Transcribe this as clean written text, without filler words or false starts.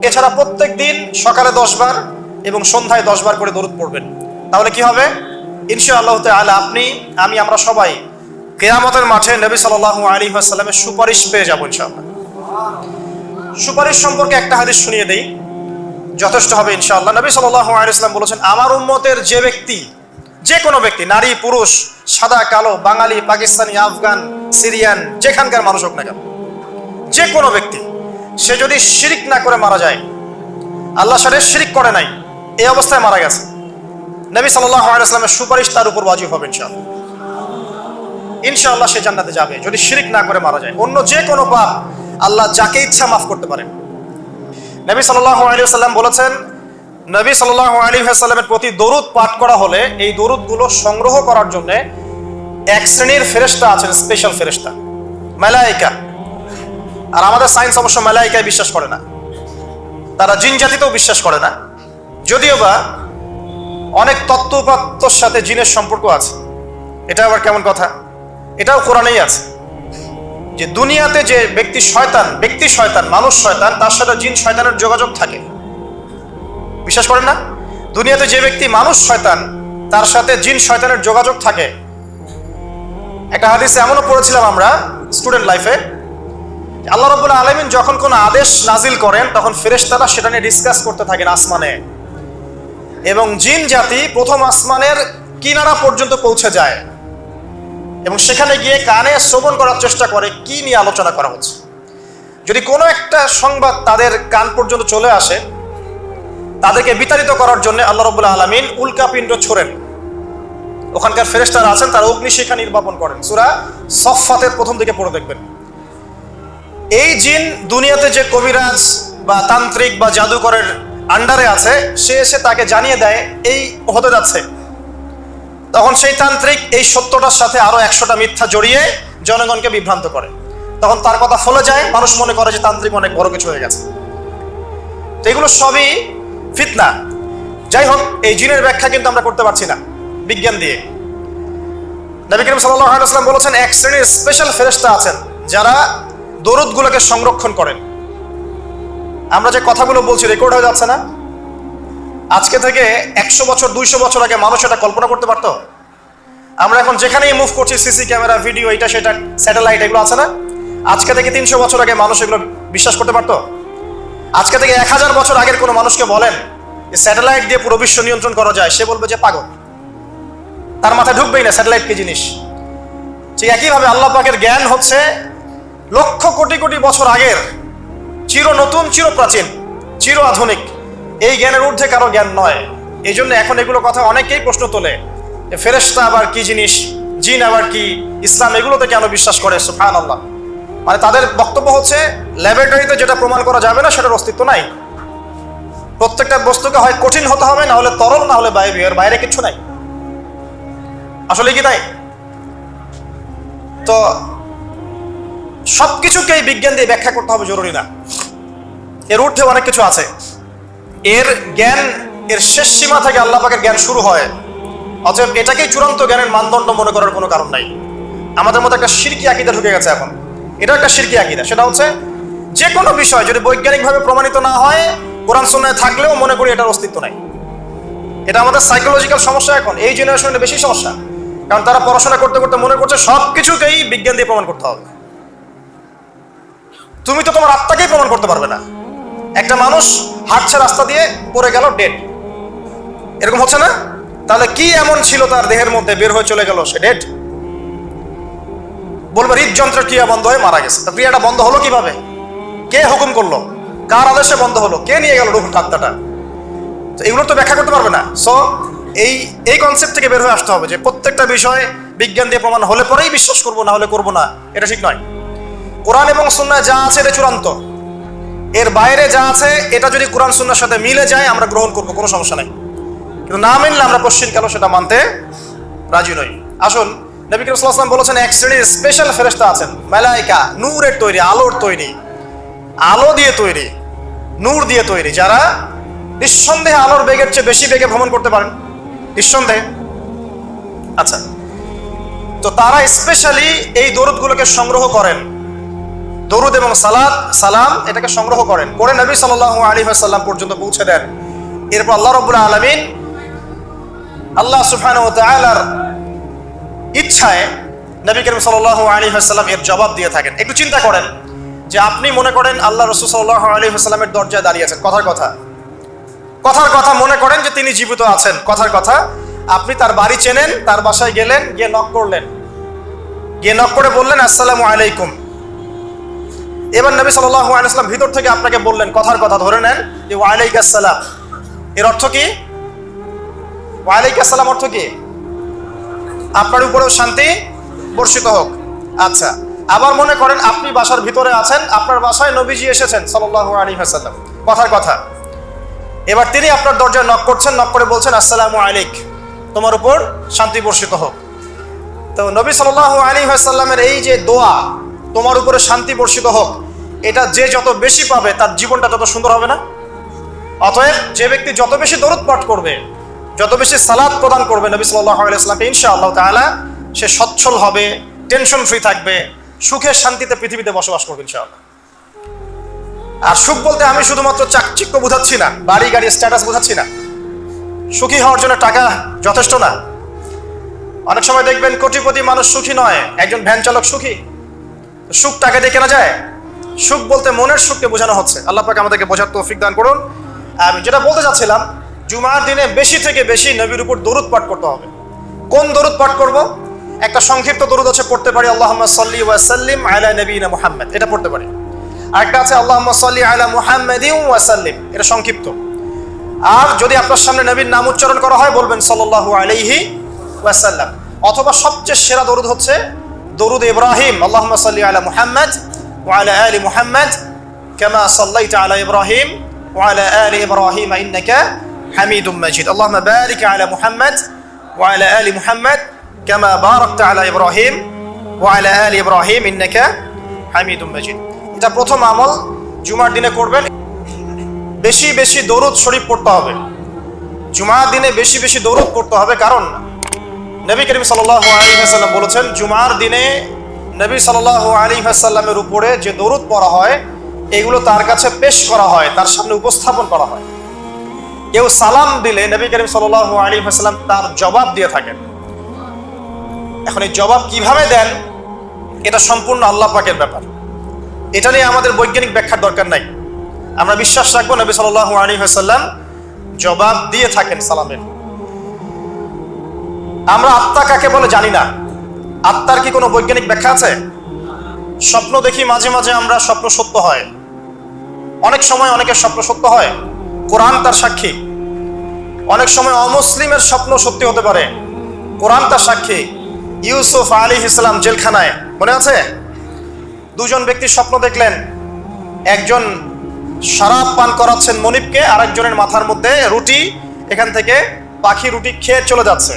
এছাড়া প্রত্যেক দিন সকালে 10 বার এবং সন্ধ্যায় 10 বার করে দরুদ পড়বেন। তাহলে কি হবে? ইনশাআল্লাহ তাআলা আমরা সবাই কিয়ামতের মাঠে নবী সাল্লাল্লাহু আলাইহি ওয়াসাল্লামের সুপারিশ পেয়ে যাব ইনশাআল্লাহ। সুপারিশ সম্পর্কে একটা হাদিস শুনিয়ে দেই, যথেষ্ট হবে ইনশাআল্লাহ। নবী সাল্লাল্লাহু আলাইহি ওয়াসাল্লাম বলেছেন, আমার উম্মতের যে কোনো ব্যক্তি, নারী পুরুষ, সাদা কালো, বাঙালি, পাকিস্তানি, আফগান, সিরিয়ান, যেখানকার মানুষ হোক না কেন, যে কোনো ব্যক্তি সে যদি শিরিক না করে মারা যায়, আল্লাহর সাথে শিরিক করে নাই, এই অবস্থায় মারা গেছে, নবী সাল্লাল্লাহু আলাইহি ওয়াসাল্লামের সুপারিশ তার উপর ওয়াজিব হবে ইনশাআল্লাহ। ইনশাআল্লাহ সে জান্নাতে যাবে যদি শিরিক না করে মারা যায়। অন্য যে কোনো পাপ আল্লাহ যাকে ইচ্ছা মাফ করতে পারেন। নবী সাল্লাল্লাহু আলাইহি ওয়াসাল্লাম বলেছেন, নবী সাল্লাল্লাহু আলাইহি ওয়াসাল্লামের প্রতি দরুদ পাঠ করা হলে এই দরুদগুলো সংগ্রহ করার জন্য এক শ্রেণীর ফেরেশতা আছেন, স্পেশাল ফেরেশতা, মালায়েকা। আর আমাদের সায়েন্স অবশ্য মালায়েকায় বিশ্বাস করে না, তারা জিন জাতিতেও বিশ্বাস করে না, যদিও বা অনেক তত্ত্ব উপাত্তর সাথে জিনের সম্পর্ক আছে। এটা আবার কেমন কথা? এটাও কোরআনেই আছে যে দুনিয়াতে যে ব্যক্তি শয়তান, মানুষ শয়তান, তার সাথে জিন শয়তানের যোগাযোগ থাকে। বিশ্বাস করেন না? দুনিয়াতে যে ব্যক্তি মানুষ শয়তান, তার সাথে জিন শয়তানের যোগাযোগ থাকে। একটা হাদিসে এমনও পড়েছিলাম আমরা স্টুডেন্ট লাইফে, আল্লাহ রাব্বুল আলামিন যখন কোনো আদেশ নাজিল করেন তখন ফেরেশতারা সেটা নিয়ে ডিসকাস করতে থাকেন আসমানে, এবং জিন জাতি প্রথম আসমানের কিনারা পর্যন্ত পৌঁছে যায় এবং সেখানে গিয়ে কানে শ্রবণ করার চেষ্টা করে কি নিয়ে আলোচনা করা হচ্ছে। যদি কোনো একটা সংবাদ তাদের কান পর্যন্ত চলে আসে, তাদেরকে বিতাড়িত করার জন্য আল্লাহ রাব্বুল আলামিন উল্কাপিণ্ড ছোড়েন। ওখানকার ফেরেশতারা আছেন, তারা অগ্নিশিখা নির্বাপন করেন। সূরা সফফাতের প্রথম দিকে পড়ে দেখবেন। এই জিন দুনিয়াতে যে কবিরাজ বা তান্ত্রিক বা জাদুকরের আন্ডারে আছে, সে এসে তাকে জানিয়ে দেয় এই হতে যাচ্ছে। তখন সেই তান্ত্রিক এই সত্যটার সাথে আরো 100টা মিথ্যা জড়িয়ে জনগণকে বিভ্রান্ত করে। তখন তার কথা ফলে যায়, মানুষ মনে করে যে তান্ত্রিক অনেক বড় কিছু হয়ে গেছে। তো এগুলো সবই ফিতনা। যাই হোক, এই জিনের ব্যাখ্যা কিন্তু আমরা করতে পারছি না বিজ্ঞান দিয়ে। নবী করিম সাল্লাল্লাহু আলাইহি ওয়াসাল্লাম বলেছেন, এক শ্রেণীর স্পেশাল ফেরেশতা আছেন যারা দরুদগুলোকে সংরক্ষণ করেন। আমরা যে কথাগুলো বলছি রেকর্ড হয়ে যাচ্ছে না? আজকে থেকে 100 বছর 200 বছর আগে মানুষ এটা কল্পনা করতে পারতো? আমরা এখন যেখানেই মুভ করছি, সিসি ক্যামেরা, ভিডিও, এটা সেটা, স্যাটেলাইট, এগুলো আছে না? আজকে থেকে 300 বছর আগে মানুষ এগুলো বিশ্বাস করতে পারতো? আজকে থেকে 1000 বছর আগের কোনো মানুষকে বলেন যে স্যাটেলাইট দিয়ে পুরো বিশ্ব নিয়ন্ত্রণ করা যায়, সে বলবে যে পাগল, তার মাথায় ঢুকবেই না স্যাটেলাইট কি জিনিস। ঠিক একইভাবে আল্লাহ পাকের জ্ঞান হচ্ছে লক্ষ কোটি কোটি বছর আগের, চির নতুন, চির প্রাচীন, চির আধুনিক। এই জ্ঞানের ঊর্ধ্বে কারো জ্ঞান নয়। এই জন্য এখন এগুলো কথা অনেকেই প্রশ্ন তোলে, ফেরেশতা আবার কি জিনিস, জিন আবার কি, ইসলাম এগুলোতে কেন বিশ্বাস করে? সুবহানাল্লাহ। মানে তাদের বক্তব্য হচ্ছে ল্যাবরেটরিতে যেটা প্রমাণ করা যাবে না সেটার অস্তিত্ব নাই। প্রত্যেকটা বস্তুকে হয় কঠিন হতে হবে, না হলে তরল, না হলে বায়বীয়, এর বাইরে কিছু নাই। আসলে কি তাই? তো সবকিছুকেই বিজ্ঞান দিয়ে ব্যাখ্যা করতে হবে জরুরি না, এর ঊর্ধ্বে অনেক কিছু আছে। এর জ্ঞান, এর শেষ সীমা থেকে আল্লাহ পাকের জ্ঞান শুরু হয়। অতএব এটাকেই চূড়ান্ত জ্ঞানের মানদণ্ড মনে করার কোনো কারণ নাই। আমাদের মধ্যে একটা শিরকি আকীদা ঢুকে গেছে এখন। এটা একটা শিরকি আকীদা। সেটা হচ্ছে যে কোনো বিষয় যদি বৈজ্ঞানিকভাবে প্রমাণিত না হয়, কোরআন সুন্নাহয় থাকলেও মনে করি এটার অস্তিত্ব নাই। এটা আমাদের সাইকোলজিক্যাল সমস্যা। এখন এই জেনারেশনের বেশি সমস্যা, কারণ তারা পড়াশোনা করতে করতে মনে করছে সবকিছুকেই বিজ্ঞান দিয়ে প্রমাণ করতে হবে। তুমি তো তোমার আত্মাকেই প্রমাণ করতে পারবে না। একটা মানুষ হাঁটছে রাস্তা দিয়ে, পড়ে গেল, ডেড, এরকম হচ্ছে না? তাহলে কি এমন ছিল তার দেহের মধ্যে, বের হয়ে চলে গেল, সে ডেড? বলবে হৃদযন্ত্রের ক্রিয়া বন্ধ হয়ে মারা গেছে। তা ক্রিয়াটা বন্ধ হলো কিভাবে? কে হুকুম করলো? কার আদেশে বন্ধ হলো? কে নিয়ে গেল রুহুর আত্মাটা? তো এগুলো তো ব্যাখ্যা করতে পারবে না। সো এই কনসেপ্ট থেকে বের হয়ে আসতে হবে যে প্রত্যেকটা বিষয় বিজ্ঞান দিয়ে প্রমাণ হলে পরেই বিশ্বাস করবো, না হলে করবো না, এটা ঠিক নয়। কোরআন এবং সুন্নাহ যা আছে এটা চূড়ান্ত। এর বাইরে যা আছে এটা যদি কোরআন সুন্নাহর সাথে মিলে যায় আমরা গ্রহণ করবো, কোনো সমস্যা নাই। কিন্তু না মিললে আমরা কোশ্চিন সেটা মানতে রাজি নই। আসুন, নবী করিম সাল্লাল্লাহু আলাইহি ওয়াসাল্লাম বলেছেন, এক শ্রেণীর স্পেশাল ফেরেশতা আছেন, মালায়েকা, নূরের তৈরি, আলোর তৈরি, আলো দিয়ে তৈরি, নূর দিয়ে তৈরি, যারা নিঃসন্দেহে আলোর বেগের চেয়ে বেশি বেগে ভ্রমণ করতে পারেন, নিঃসন্দেহে। আচ্ছা, তো তারা স্পেশালি এই দরুদগুলোকে সংগ্রহ করেন। দরুদ এবং সালাম এটাকে সংগ্রহ করেন, করে নবী সাল্লাল্লাহু আলাইহি ওয়াসাল্লাম পর্যন্ত পৌঁছে দেন। এরপর আল্লাহ রাব্বুল আলামিন আল্লাহ সুবহানাহু ওয়া তাআলার ইচ্ছায় নবী করিম সাল্লাল্লাহু আলাইহি ওয়াসাল্লাম এর জবাব দিয়ে থাকেন। একটু চিন্তা করেন যে আপনি মনে করেন আল্লাহ রাসূল সাল্লাল্লাহু আলাইহি ওয়াসাল্লামের দরজায় দাঁড়িয়ে আছেন, কথার কথা মনে করেন যে তিনি জীবিত আছেন, কথার কথা আপনি তার বাড়ি চেনেন, তার বাসায় গেলেন, গিয়ে নক করলেন, গিয়ে নক করে বললেন আসসালামু আলাইকুম। এবার নবী সাল্লাল্লাহু আলাইহি ওয়াসাল্লাম ভিতর থেকে আপনাকে বললেন, কথার কথা ধরে নেন যে ওয়া আলাইকুস সালাম। এর অর্থ কি? ওয়া আলাইকুস সালাম অর্থ কি? আপনার উপরেও শান্তি বর্ষিত হোক। আচ্ছা, আবার মনে করেন আপনি বাসার ভিতরে আছেন, আপনার বাসায় নবীজি এসেছেন সাল্লাল্লাহু আলাইহি ওয়াসাল্লাম, কথার কথা। এবার তিনি আপনার দরজায় নক করছেন, নক করে বলছেন আসসালামু আলাইক, তোমার উপর শান্তি বর্ষিত হোক। তো নবী সাল্লাল্লাহু আলাইহি ওয়াসাল্লামের এই যে দোয়া, তোমার উপরে শান্তি বর্ষিত হোক, এটা যে যত বেশি পাবে তার জীবনটা তত সুন্দর হবে না? অতএব যে ব্যক্তি যত বেশি দরুদ পাঠ করবে, যত বেশি সালাত প্রদান করবে নবী সাল্লাল্লাহু আলাইহি ওয়াসাল্লামকে, ইনশাআল্লাহ তাআলা সে সচ্ছল হবে, টেনশন ফ্রি থাকবে, সুখে শান্তিতে পৃথিবীতে বসবাস করবে ইনশাআল্লাহ। আর সুখ বলতে আমি শুধুমাত্র চাকচিক্য বোঝাচ্ছি না, বাড়ি গাড়ি স্ট্যাটাস বোঝাচ্ছি না। সুখী হওয়ার জন্য টাকা যথেষ্ট না। অনেক সময় দেখবেন কোটিপতি মানুষ সুখী নয়, একজন ভ্যান চালক সুখী। সুখ টাকা দিয়ে কেনা যায়? সুখ বলতে মনের সুখকে বোঝানো হচ্ছে। আল্লাহ পাক আমাদেরকে বোঝার তৌফিক দান করুন। আমি যেটা বলতে চাচ্ছিলাম, জুমার দিনে বেশি থেকে বেশি নবীর উপর দরুদ পাঠ করতে হবে। কোন দরুদ পাঠ করব? একটা সংক্ষিপ্ত দরুদ আছে, পড়তে পারি আল্লাহুম্মা সাল্লি ওয়া সাল্লিম আলা নবিয়িনা মুহাম্মদ, এটা পড়তে পারি। আরেকটা আছে আল্লাহুম্মা সাল্লি আলা মুহাম্মাদিন ওয়া সাল্লিম, এটা সংক্ষিপ্ত। আর যদি আপনার সামনে নবীর নাম উচ্চারণ করা হয় বলবেন সাল্লাল্লাহু আলাইহি ওয়াসাল্লাম। অথবা সবচেয়ে সেরা দরুদ হচ্ছে দরুদ ইব্রাহিম, আল্লাহুম্মা সাল্লি আলা মুহাম্মদ ওয়া আলা আলি মুহাম্মদ কামা সাল্লাইতা আলা ইব্রাহিম ওয়া আলা আলি ইব্রাহিম ইন্নাকা হামিদুম মাজিদ। আল্লাহুম্মা বারিক আলা মুহাম্মদ ওয়া আলা আলি মুহাম্মদ কামা বারাকতা আলা ইব্রাহিম ওয়া আলা আলি ইব্রাহিম ইন্নাকা হামিদুম মাজিদ। এটা প্রথম আমল জুমার দিনে করবেন। বেশি বেশি দরুদ শরীফ পড়তে হবে। জুমার দিনে বেশি বেশি দরুদ পড়তে হবে, কারণ নবী করিম সাল্লাল্লাহু আলাইহি ওয়াসাল্লাম বলেছেন জুমার দিনে নবী সাল্লাল্লাহু আলাইহি ওয়াসাল্লামের উপরে যে দরুদ পড়া হয় এগুলো তার কাছে পেশ করা হয়, তার সামনে উপস্থাপন করা হয়। কেউ সালাম দিলে নবী করিম সাল্লাল্লাহু আলাইহি ওয়াসাল্লাম তার জবাব দিয়ে থাকেন। এখন এই জবাব কিভাবে দেন এটা সম্পূর্ণ আল্লাহ পাকের ব্যাপার। এটা নিয়ে আমাদের বৈজ্ঞানিক ব্যাখ্যার দরকার নাই। আমরা বিশ্বাস রাখবো নবী সাল্লাল্লাহু আলাইহি ওয়াসাল্লাম জবাব দিয়ে থাকেন সালামের। আমরা আত্মা কাকে বলে জানি না। আত্মার কি কোনো বৈজ্ঞানিক ব্যাখ্যা আছে? স্বপ্ন দেখি মাঝে মাঝে আমরা, স্বপ্ন সত্য হয়। অনেক সময় অনেকের স্বপ্ন সত্য হয়, কোরআন তার সাক্ষী। অনেক সময় অমুসলিমের স্বপ্ন সত্যি হতে পারে, কোরআন তার সাক্ষী। ইউসুফ আলাইহিস সালাম জেলখানায়, মনে আছে? দুজন ব্যক্তি স্বপ্ন দেখলেন, একজন শরাব পান করাচ্ছেন মনিবকে, আরেকজনের মাথার মধ্যে রুটি, এখান থেকে পাখি রুটি খেয়ে চলে যাচ্ছে।